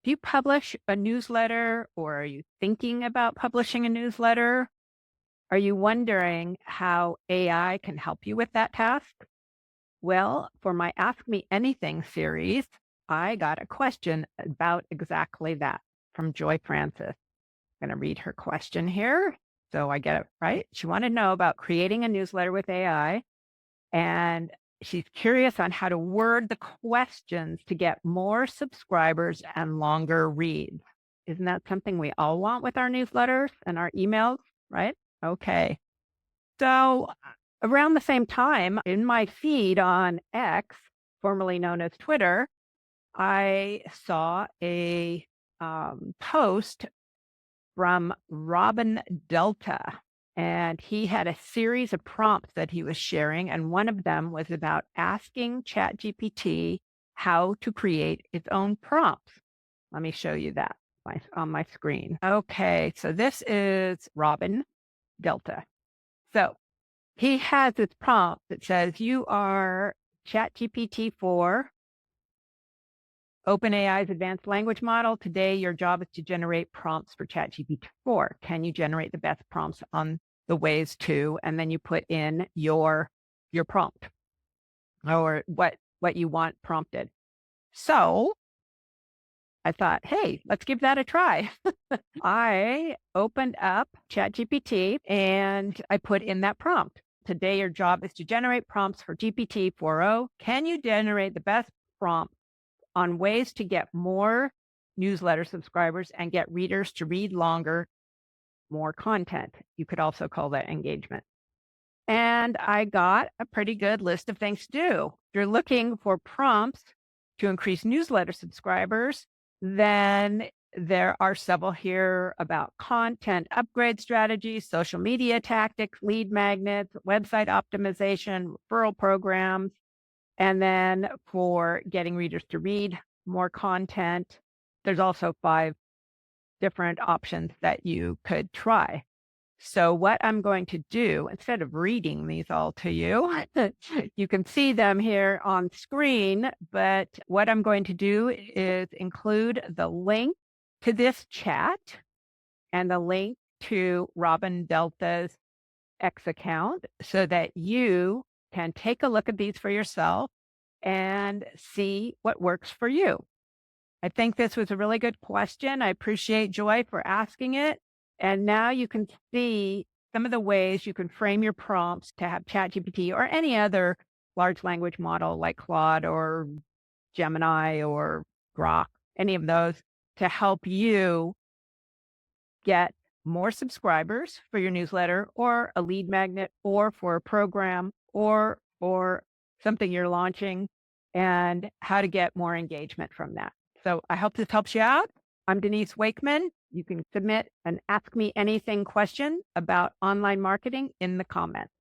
Do you publish a newsletter or are you thinking about publishing a newsletter? Are you wondering how AI can help you with that task? Well, for my Ask Me Anything series, I got a question about exactly that from Joy Francis. I'm going to read her question here so I get it right. She wanted to know about creating a newsletter with AI, and she's curious on how to word the questions to get more subscribers and longer reads. Isn't that something we all want with our newsletters and our emails, right? Okay. So around the same time in my feed on X, formerly known as Twitter, I saw a post from Robin Delta. And he had a series of prompts that he was sharing. And one of them was about asking ChatGPT how to create its own prompts. Let me show you that on my screen. Okay, so this is Robin Delta. So he has this prompt that says, you are ChatGPT 4, OpenAI's advanced language model. Today, your job is to generate prompts for ChatGPT 4. Can you generate the best prompts on the ways to? And then you put in your prompt or what you want prompted. So I thought, hey, let's give that a try. I opened up ChatGPT and I put in that prompt. Today, your job is to generate prompts for GPT 4.0. Can you generate the best prompt on ways to get more newsletter subscribers and get readers to read longer, more content? You could also call that engagement. And I got a pretty good list of things to do. If you're looking for prompts to increase newsletter subscribers, then there are several here about content upgrade strategies, social media tactics, lead magnets, website optimization, referral programs. And then for getting readers to read more content, there's also 5 different options that you could try. So what I'm going to do, instead of reading these all to you, you can see them here on screen, but what I'm going to do is include the link to this chat and the link to Robin Delta's X account so that you can take a look at these for yourself and see what works for you. I think this was a really good question. I appreciate Joy for asking it. And now you can see some of the ways you can frame your prompts to have ChatGPT or any other large language model like Claude or Gemini or Grok, any of those, to help you get more subscribers for your newsletter or a lead magnet or for a program or for something you're launching, and how to get more engagement from that. So I hope this helps you out. I'm Denise Wakeman. You can submit an Ask Me Anything question about online marketing in the comments.